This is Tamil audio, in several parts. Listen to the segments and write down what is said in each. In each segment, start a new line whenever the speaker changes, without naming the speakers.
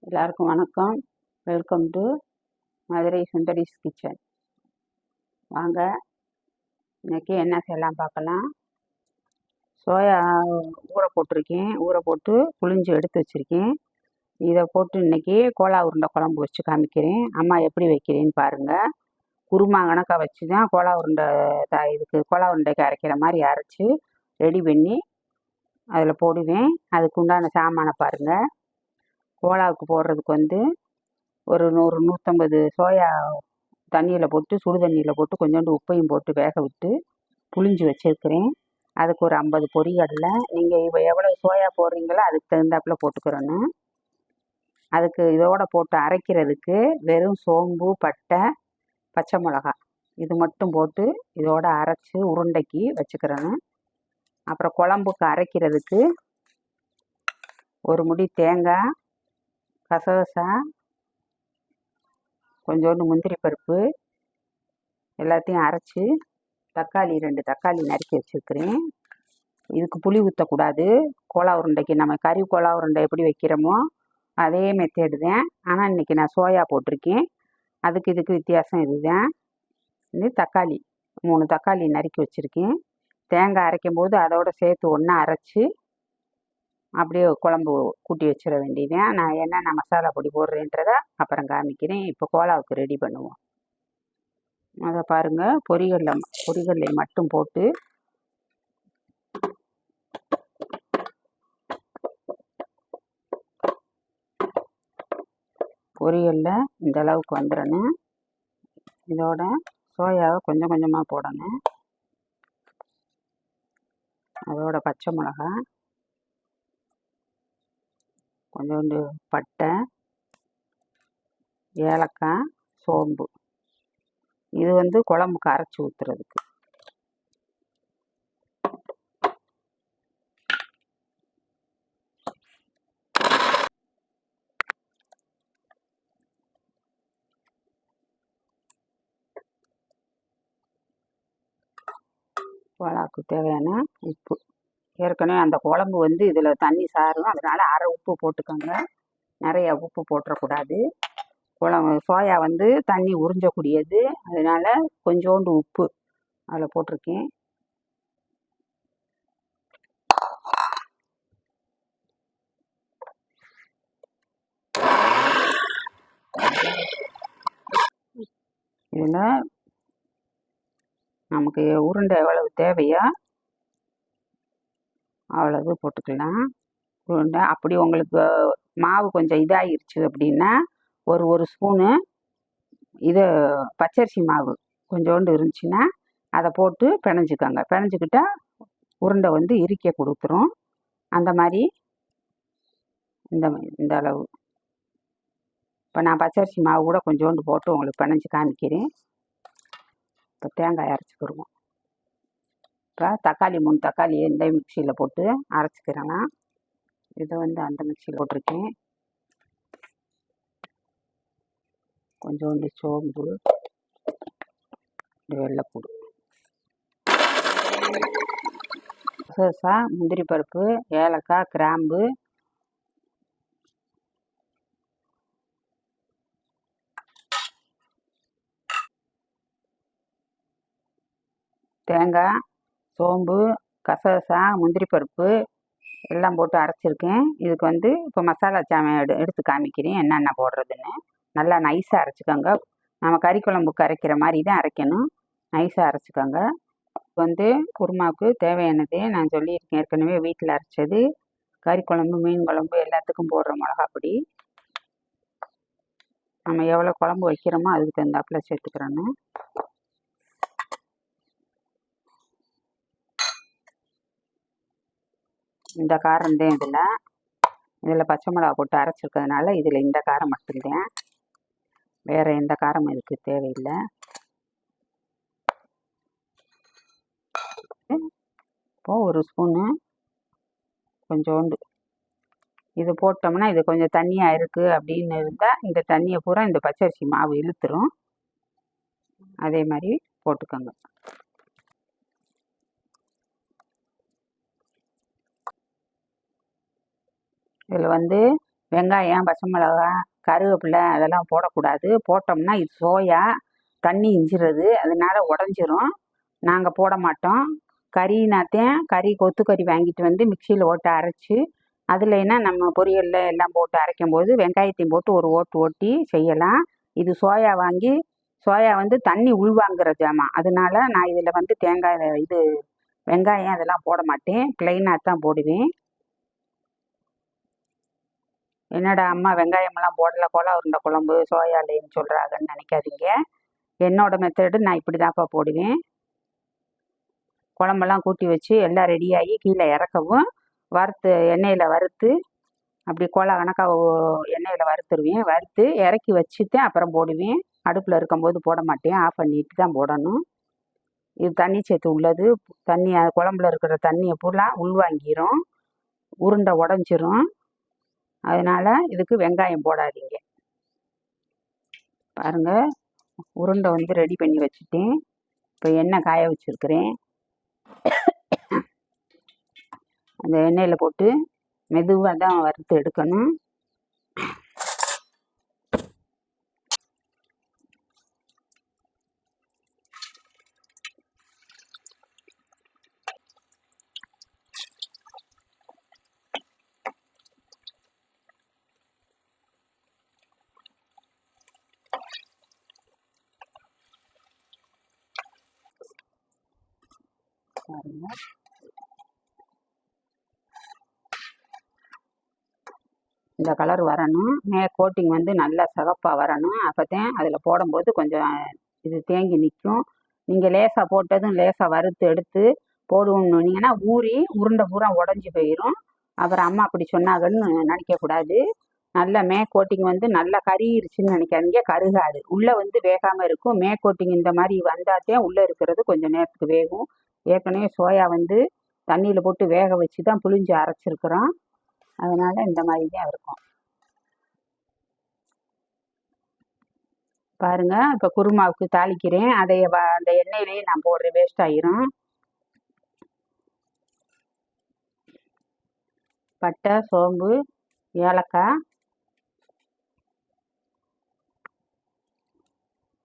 எல்லாருக்கும் வணக்கம். Welcome to Madurai Sundari's kitchen. வாங்க, இன்னைக்கு என்ன செய்யலாம் பார்க்கலாம். சோயா ஊற போட்டிருக்கேன். ஊற போட்டு புழிஞ்சு எடுத்து வச்சுருக்கேன். இதை போட்டு இன்னைக்கு கோலா உருண்டை குழம்பு வச்சு காமிக்கிறேன். அம்மா எப்படி வைக்கிறேன்னு பாருங்கள். குருமா கணக்காக வச்சு தான் கோலா உருண்டை இதுக்கு கோலா உருண்டைக்கு அரைக்கிற மாதிரி அரைச்சி ரெடி பண்ணி அதில் போடுவேன். அதுக்கு உண்டான சாமானை பாருங்கள். கோலாவுக்கு போடுறதுக்கு ஒரு 100-150 சோயா தண்ணியில் போட்டு சுடு தண்ணியில் போட்டு கொஞ்சோண்டு உப்பையும் போட்டு வேக விட்டு புழிஞ்சு வச்சுருக்கிறேன். அதுக்கு ஒரு 50 பொரிகடலை. நீங்கள் இப்போ எவ்வளோ சோயா போடுறீங்களோ அதுக்கு தகுந்தாப்பில் போட்டுக்கிறோன்னு. அதுக்கு இதோட போட்டு அரைக்கிறதுக்கு வெறும் சோம்பு, பட்டை, பச்சை மிளகா இது மட்டும் போட்டு இதோட அரைச்சி உருண்டைக்கு வச்சுக்கிறேன்னு. அப்புறம் குழம்புக்கு அரைக்கிறதுக்கு ஒரு முடி தேங்காய், கசகசா, கொஞ்சோண்டு முந்திரி பருப்பு எல்லாத்தையும் அரைச்சி தக்காளி 2 தக்காளி நறுக்கி வச்சுருக்கிறேன். இதுக்கு புளி ஊற்றக்கூடாது. கோலா உருண்டைக்கு நம்ம கறி கோலா உருண்டை எப்படி வைக்கிறோமோ அதே மெத்தேடு தான். ஆனால் இன்றைக்கி நான் சோயா போட்டிருக்கேன். அதுக்கு இதுக்கு வித்தியாசம் இதுதான். இது தக்காளி 3 தக்காளி நறுக்கி வச்சுருக்கேன். தேங்காய் அரைக்கும் போது அதோடு சேர்த்து ஒன்றா அரைச்சி அப்படியே குழம்பு கூட்டி வச்சிட வேண்டியதுதான். நான் என்னென்ன மசாலா பொடி போடுறேன்றதை அப்புறம் காமிக்கிறேன். இப்போ கோலாவுக்கு ரெடி பண்ணுவோம். அதை பாருங்கள். பொரிகடலை மட்டும் போட்டு பொரிகடலை இந்த அளவுக்கு வந்துடணும். இதோட சோயாவை கொஞ்சம் கொஞ்சமாக போடணும். அதோட பச்சை மிளகா, கொஞ்சோண்டு பட்டை, ஏலக்காய், சோம்பு. இது குழம்புக்கு அரைச்சி ஊற்றுறதுக்கு. கோலாவுக்கு தேவையான உப்பு. ஏற்கனவே அந்த குழம்பு இதில் தண்ணி சாரும், அதனால் அரை உப்பு போட்டுக்கோங்க. நிறைய உப்பு போட்டுறக்கூடாது. குழம்பு சோயா தண்ணி உறிஞ்சக்கூடியது, அதனால் கொஞ்சோண்டு உப்பு அதில் போட்டிருக்கேன். இதில் நமக்கு உருண்டை எவ்வளவு தேவையோ அவ்வளவு போட்டுக்கலாம். உருண்டை அப்படி உங்களுக்கு மாவு கொஞ்சம் இதாகிருச்சு அப்படின்னா ஒரு ஸ்பூனு இது பச்சரிசி மாவு கொஞ்சோண்டு இருந்துச்சுன்னா அதை போட்டு பிணைஞ்சிக்கோங்க. பிணைஞ்சிக்கிட்டா உருண்டை இறுக்க கொடுத்துரும். அந்த மாதிரி இந்த அளவு. இப்போ நான் பச்சரிசி மாவு கூட கொஞ்சோண்டு போட்டு உங்களுக்கு பிணைஞ்சி காமிக்கிறேன். இப்போ தேங்காய் அரைச்சிக்கிடுவோம். இப்போ தக்காளி 3 தக்காளி இந்த மிக்சியில் போட்டு அரைச்சிக்கிறேன்னா இதை அந்த மிக்சியில் போட்டிருக்கேன். கொஞ்சோண்டு சோம்பு, வெள்ளைப்பூடு, கசகசா, முந்திரி பருப்பு, ஏலக்காய், கிராம்பு, தேங்காய், சோம்பு, கசகசா, முந்திரி பருப்பு எல்லாம் போட்டு அரைச்சிருக்கேன். இதுக்கு இப்போ மசாலா சாமான் எடுத்து காமிக்கிறேன் என்னென்ன போடுறதுன்னு. நல்லா நைஸாக அரைச்சிக்கோங்க. நம்ம கறி குழம்புக்கு அரைக்கிற மாதிரி தான் அரைக்கணும். நைஸாக அரைச்சிக்கோங்க. குருமாவுக்கு தேவையானது நான் சொல்லியிருக்கேன் ஏற்கனவே. வீட்டில் அரைச்சது கறி குழம்பு, மீன் குழம்பு எல்லாத்துக்கும் போடுற மிளகாப்பொடி. நம்ம எவ்வளோ குழம்பு வைக்கிறோமோ அதுக்கு தகுந்தாப்பில் சேர்த்துக்கிறோன்னு. இந்த காரம் தான் இதில் பச்சை மிளகா போட்டு அரைச்சிருக்கிறதுனால இதில் இந்த காரம் மட்டும்தான். வேறு எந்த காரமும் இதுக்கு தேவையில்லை. இப்போது ஒரு ஸ்பூனு கொஞ்சோண்டு இது போட்டோம்னா இது கொஞ்சம் தண்ணியாக இருக்குது அப்படின்னு இருந்தால் இந்த தண்ணியை பூரா இந்த பச்சரிசி மாவு இழுத்துரும். அதே மாதிரி போட்டுக்கோங்க. இதில் வெங்காயம், பச்சை மிளகா, கருவேப்பிலை அதெல்லாம் போடக்கூடாது. போட்டோம்னா இது சோயா தண்ணி இஞ்சிடுது, அதனால உடஞ்சிரும். நாங்கள் போட மாட்டோம். கறினாத்தையும் கொத்துக்கறி வாங்கிட்டு வந்து மிக்சியில் போட்டு அரைச்சி அதுலனா நம்ம பொரியலில் எல்லாம் போட்டு அரைக்கும் போது வெங்காயத்தையும் போட்டு ஒரு ஓட்டு ஓட்டி செய்யலாம். இது சோயா வந்து தண்ணி உள்வாங்கிற ஜாமான், அதனால நான் இதில் வந்து தேங்காய் இது வெங்காயம் அதெல்லாம் போட மாட்டேன். ப்ளைனாக தான் போடுவேன். என்னடா அம்மா வெங்காயமெல்லாம் போடலை, கோலா உருண்டை குழம்பு சோயா இல்லைன்னு சொல்கிறாங்கன்னு நினைக்காதீங்க. என்னோட மெத்தடு நான் இப்படி தான்ப்பா போடுவேன். குழம்பெல்லாம் கூட்டி வச்சு எல்லாம் ரெடியாகி கீழே இறக்கவும் எண்ணெயில் வறுத்து அப்படி கோலா கணக்காக எண்ணெயில் வறுத்துருவேன். வறுத்து இறக்கி வச்சுட்டு அப்புறம் போடுவேன். அடுப்பில் இருக்கும்போது போட மாட்டேன், ஆஃப் பண்ணிட்டு தான் போடணும். இது தண்ணி சேர்த்து உள்ளது. தண்ணி குழம்புல இருக்கிற தண்ணியை ஃபுல்லாக உள்வாங்கிரும், உருண்டை உடஞ்சிரும். அதனால் இதுக்கு வெங்காயம் போடாதீங்க. பாருங்கள், உருண்டை வந்து ரெடி பண்ணி வச்சுட்டேன். இப்போ எண்ணெய் காய வச்சுருக்கிறேன். அந்த எண்ணெயில் போட்டு மெதுவாக தான் வறுத்து எடுக்கணும். பாருங்க, இந்த கலர் வரணும். கோட்டிங் வந்து நல்லா சிவப்பாக வரணும். அப்போ தான் அதில் போடும்போது கொஞ்சம் இது தேங்கி நிற்கும். நீங்கள் லேசாக போட்டதும் லேசாக வறுத்து எடுத்து போடுவோம்னீங்கன்னா ஊறி உருண்டை பூரா உடஞ்சி போயிடும். அப்புறம் அம்மா அப்படி சொன்னாங்கன்னு நினைக்கக்கூடாது. நல்ல கோட்டிங் வந்து நல்லா கறியிருச்சுன்னு நினைக்காதீங்க, கருகாது. உள்ளே வந்து வேகாமல் இருக்கும். கோட்டிங் இந்த மாதிரி வந்தாத்தே உள்ளே இருக்கிறது கொஞ்சம் நேரத்துக்கு வேகும். ஏற்கனவே சோயா வந்து தண்ணியில் போட்டு வேக வச்சு தான் புளிஞ்சு அரைச்சிருக்கிறோம், அதனால் இந்த மாதிரி தான் இருக்கும். பாருங்கள், இப்போ குருமாவுக்கு தாளிக்கிறேன். அந்த எண்ணெயிலேயே நான் போடுறேன், வேஸ்ட் ஆகிரும். பட்டை, சோம்பு, ஏலக்காய்,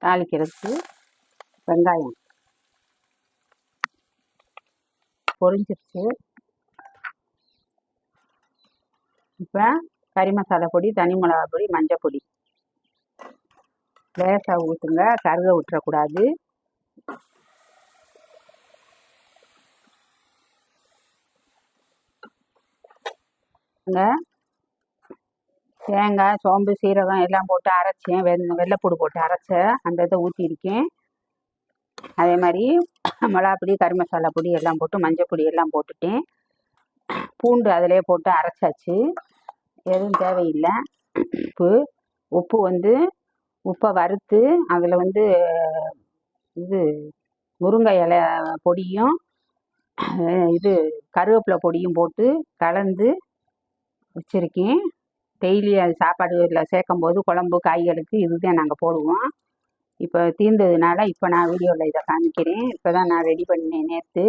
தாளிக்கிறதுக்கு வெங்காயம் பொரிஞ்சிருச்சு. இப்போ கறி மசாலா பொடி, தனி மிளகா பொடி, மஞ்சள் பொடி லேசாக ஊற்றுங்க, கருக விட்டுறக்கூடாது. தேங்காய், சோம்பு, சீரகம் எல்லாம் போட்டு அரைச்சேன். வெள்ளைப்பூடு போட்டு அரைச்ச அந்த இதை ஊற்றிருக்கேன். அதே மாதிரி மிளகாப்பொடி, கறி மசாலா பொடி எல்லாம் போட்டு மஞ்சள் பொடி எல்லாம் போட்டுட்டேன். பூண்டு அதிலே போட்டு அரைச்சாச்சு, எதுவும் தேவையில்லை. உப்பு வந்து உப்பை வறுத்து அதில் வந்து இது முருங்கை இலை பொடியும் இது கருவேப்பிலை பொடியும் போட்டு கலந்து வச்சுருக்கேன். டெய்லி அது சாப்பாடுல சேர்க்கும் போது குழம்பு காய்களுக்கு இதுதான் நாங்கள் போடுவோம். இப்போ தீர்ந்ததுனால இப்போ நான் வீடியோவில் இதை காமிக்கிறேன். இப்போ தான் நான் ரெடி பண்ணேன் நேற்று.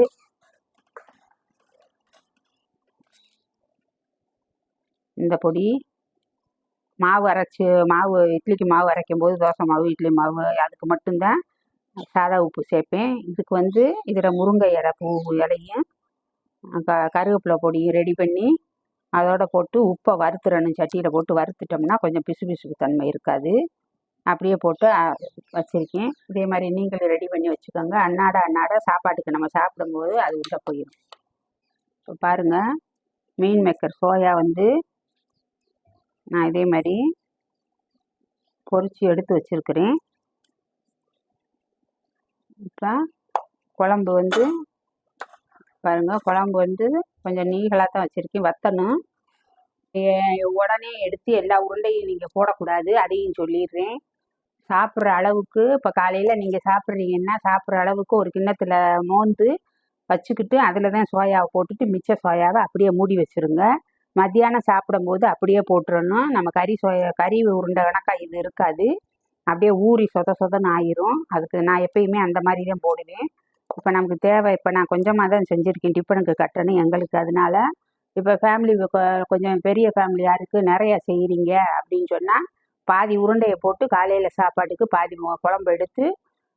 இந்த பொடி மாவு இட்லிக்கு மாவு அரைக்கும் போது தோசை மாவு, இட்லி மாவு அதுக்கு மட்டும்தான் சாதா உப்பு சேர்ப்பேன். இதுக்கு வந்து இதில் முருங்கை இலை இலையும் கருவேப்பிலை பொடியும் ரெடி பண்ணி அதோட போட்டு உப்பை வறுத்துறணும். சட்டியில் போட்டு வறுத்துட்டோம்னா கொஞ்சம் பிசு பிசுப்பு தன்மை இருக்காது. அப்படியே போட்டு வச்சுருக்கேன். இதே மாதிரி நீங்களும் ரெடி பண்ணி வச்சுக்கோங்க. அன்னாட சாப்பாட்டுக்கு நம்ம சாப்பிடும்போது அது உள்ளே போயிடும். இப்போ பாருங்கள், மீன் மேக்கர் சோயா வந்து நான் இதே மாதிரி பொரித்து எடுத்து வச்சுருக்கிறேன். இப்போ குழம்பு வந்து பாருங்கள், குழம்பு வந்து கொஞ்சம் நீகளாக தான் வச்சுருக்கேன். வற்றணும். உடனே எடுத்து எல்லா உருண்டையும் நீங்கள் போடக்கூடாது, அதையும் சொல்லிடுறேன். சாப்பிட்ற அளவுக்கு இப்போ காலையில் நீங்கள் சாப்பிட்றீங்கன்னா சாப்பிட்ற அளவுக்கு ஒரு கிண்ணத்தில் மோந்து வச்சுக்கிட்டு அதில் தான் சோயாவை போட்டுட்டு மிச்ச சோயாவை அப்படியே மூடி வச்சுருங்க. மத்தியானம் சாப்பிடும்போது அப்படியே போட்டுறணும். நம்ம கறி உருண்டை கணக்காக இது இருக்காது, அப்படியே ஊறி சொதன்னு ஆயிரும். அதுக்கு நான் எப்பயுமே அந்த மாதிரி தான் போடுவேன். இப்போ நமக்கு தேவை, இப்போ நான் கொஞ்சமாக தான் செஞ்சுருக்கேன், டிஃபனுக்கு கட்டணும் எங்களுக்கு. அதனால இப்போ ஃபேமிலி கொஞ்சம் பெரிய ஃபேமிலியாக இருக்குது, நிறையா செய்கிறீங்க அப்படின்னு சொன்னால் பாதி உருண்டையை போட்டு காலையில் சாப்பாட்டுக்கு பாதி குழம்பு எடுத்து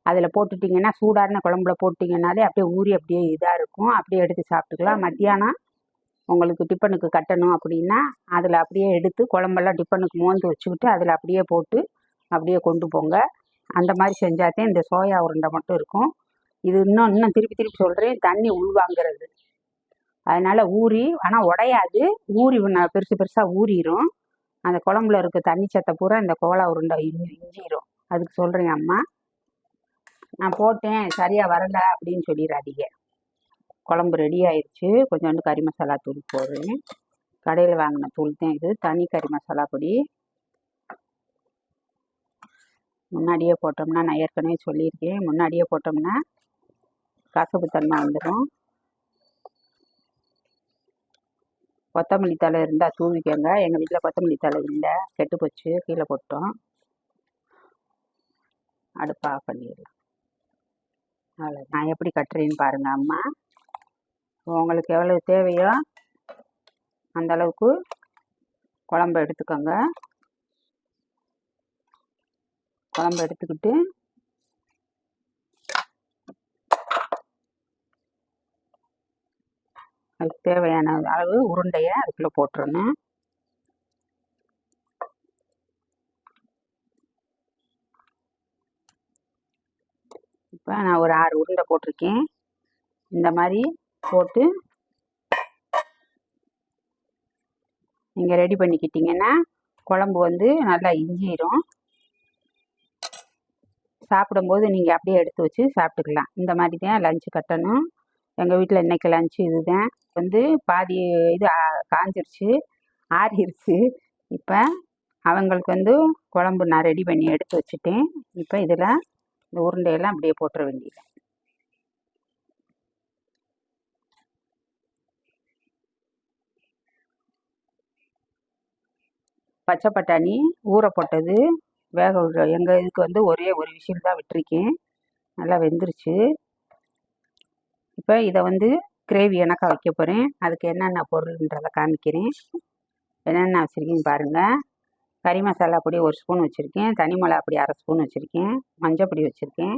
அதில் போட்டுட்டிங்கன்னா, சூடான குழம்புல போட்டிங்கன்னாலே அப்படியே ஊறி அப்படியே இதாக இருக்கும். அப்படியே எடுத்து சாப்பிட்டுக்கலாம். மத்தியானம் உங்களுக்கு டிஃபனுக்கு கட்டணும் அப்படின்னா அதில் அப்படியே எடுத்து குழம்பெல்லாம் டிஃபனுக்கு மோந்து வச்சுக்கிட்டு அதில் அப்படியே போட்டு அப்படியே கொண்டு போங்க. அந்த மாதிரி செஞ்சாதான் இந்த சோயா உருண்டை மட்டும் இருக்கும். இது இன்னும் திருப்பி திருப்பி சொல்கிறேன், தண்ணி உள்வாங்கிறது. அதனால் ஊறி, ஆனால் உடையாது, ஊறி பெருசு பெருசாக ஊறிடும். அந்த குழம்புல இருக்க தண்ணி சத்தை பூரா இந்த கோலா உருண்டை இஞ்சிரும். அதுக்கு சொல்கிறேன் அம்மா. நான் போட்டேன் சரியாக வரலை அப்படின்னு சொல்லிடாதீங்க. குழம்பு ரெடி ஆயிடுச்சு. கொஞ்சோண்டு கறி மசாலா தூள் போடுறேன். கடையில் வாங்கின தூள் தான் இது, தனி கறி மசாலா பொடி. முன்னாடியே போட்டோம்னா, நான் ஏற்கனவே சொல்லியிருக்கேன், முன்னாடியே போட்டோம்னா கசப்பு தன்மை வந்துடும். கொத்தமல்லி தழை இருந்தால் தூவிக்கோங்க. எங்கள் வீட்டில் கொத்தமல்லி தழை இல்லை, கெட்டு போச்சு, கீழே போட்டோம். அடுப்பை ஆஃப் பண்ணிடலாம். அவ்வளோ நான் எப்படி கட்டுறேன்னு பாருங்கள் அம்மா. உங்களுக்கு எவ்வளோ தேவையோ அந்த அளவுக்கு குழம்பு எடுத்துக்கோங்க. குழம்பு எடுத்துக்கிட்டு அதுக்கு தேவையான அளவு உருண்டையை அதுக்குள்ளே போட்டுறணும். இப்போ நான் ஒரு 6 உருண்டை போட்டிருக்கேன். இந்த மாதிரி போட்டு நீங்கள் ரெடி பண்ணிக்கிட்டிங்கன்னா குழம்பு வந்து நல்லா இஞ்சிரும். சாப்பிடும்போது நீங்கள் அப்படியே எடுத்து வச்சு சாப்பிட்டுக்கலாம். இந்த மாதிரி தான் லஞ்சு கட்டணும். எங்கள் வீட்டில் இன்றைக்கி லஞ்சு இதுதான். வந்து பாதி இது காஞ்சிருச்சு, ஆறிடுச்சு. இப்போ அவங்களுக்கு வந்து குழம்பு நான் ரெடி பண்ணி எடுத்து வச்சுட்டேன். இப்போ இதில் இந்த உருண்டையெல்லாம் அப்படியே போட்டுற வேண்டியது. பச்சை பட்டாணி ஊற போட்டது வேக விடுற. எங்கள் இதுக்கு வந்து ஒரே ஒரு விசில் தான் விட்டுருக்கேன், நல்லா வெந்துருச்சு. இப்போ இதை வந்து கிரேவி எனக்கா வைக்க போகிறேன். அதுக்கு என்னென்ன பொருள்ன்றதை காமிக்கிறேன். என்னென்ன வச்சுருக்கேன்னு பாருங்கள். கறி மசாலா பொடி 1 ஸ்பூன் வச்சுருக்கேன், தனி மிளகா பொடி 1/2 ஸ்பூன் வச்சுருக்கேன், மஞ்சள் பொடி வச்சுருக்கேன்,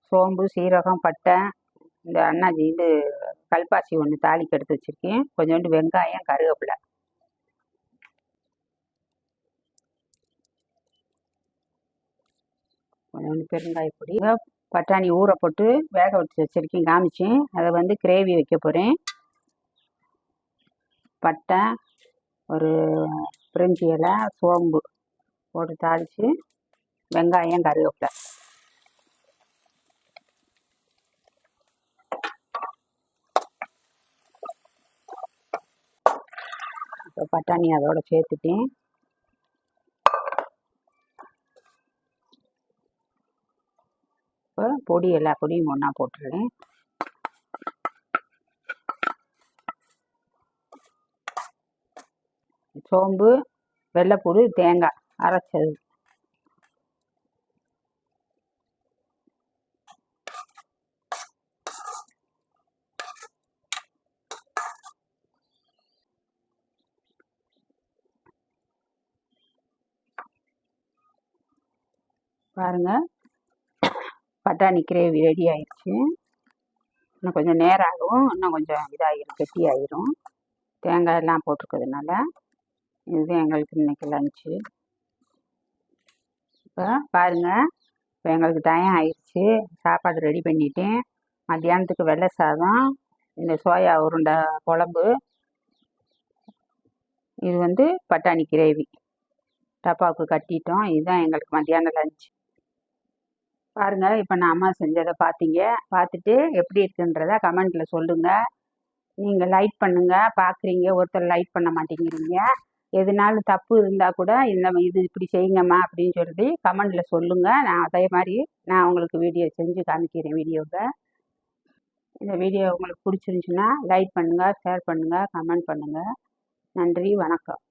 சோம்பு, சீரகம், பட்டை, இந்த அன்னாச்சி இது கல்பாசி ஒன்று தாளிக்கு எடுத்து வச்சுருக்கேன், கொஞ்சோண்டு வெங்காயம், கருவேப்பிலை, கொஞ்சோண்டு பெருங்காயப்பொடி. பட்டாணி ஊற போட்டு வேக வச்சு வச்சுருக்கேன், காமிச்சேன். அதை வந்து கிரேவி வைக்க போகிறேன். பட்டை, ஒரு பிரிஞ்சி இலை, சோம்பு போட்டு தாளித்து, வெங்காயம், கருவேப்பிலை. இப்போ பட்டாணி அதோட சேர்த்துட்டேன். இப்போ பொடி எல்லா பொடியும் ஒன்றா போட்டுடுறேன். சோம்பு, வெள்ளைப்பூடு, தேங்காய் அரைச்சது. பாருங்கள், பட்டாணி கிரேவி ரெடி ஆயிடுச்சு. இன்னும் கொஞ்சம் நேரம் ஆகும், இன்னும் கொஞ்சம் இதாகிடும், கெட்டி ஆகிரும். தேங்காய் எல்லாம் போட்டிருக்கிறதுனால. இதுதான் எங்களுக்கு இன்றைக்கி லஞ்சு. இப்போ பாருங்கள், இப்போ எங்களுக்கு டைம் ஆயிடுச்சு, சாப்பாடு ரெடி பண்ணிட்டேன். மத்தியானத்துக்கு வெள்ளை சாதம், இந்த சோயா உருண்டை குழம்பு, இது வந்து பட்டாணி கிரேவி டப்பாவுக்கு கட்டிட்டோம். இதுதான் எங்களுக்கு மத்தியான லஞ்ச். பாருங்கள், இப்போ நான் அம்மா செஞ்சதை பார்த்தீங்க. பார்த்துட்டு எப்படி இருக்குன்றத கமெண்ட்டில் சொல்லுங்கள். நீங்கள் லைக் பண்ணுங்கள். பார்க்குறீங்க, ஒருத்தர் லைக் பண்ண மாட்டேங்கிறீங்க. எதுனாலும் தப்பு இருந்தால் கூட இது இப்படி செய்யுங்கம்மா அப்படின்னு சொல்லி கமெண்டில் சொல்லுங்கள். நான் அதே மாதிரி நான் உங்களுக்கு வீடியோ செஞ்சு காமிக்கிறேன். வீடியோவை இந்த வீடியோ உங்களுக்கு பிடிச்சிருந்துச்சுன்னா லைக் பண்ணுங்கள், ஷேர் பண்ணுங்கள், கமெண்ட் பண்ணுங்கள். நன்றி, வணக்கம்.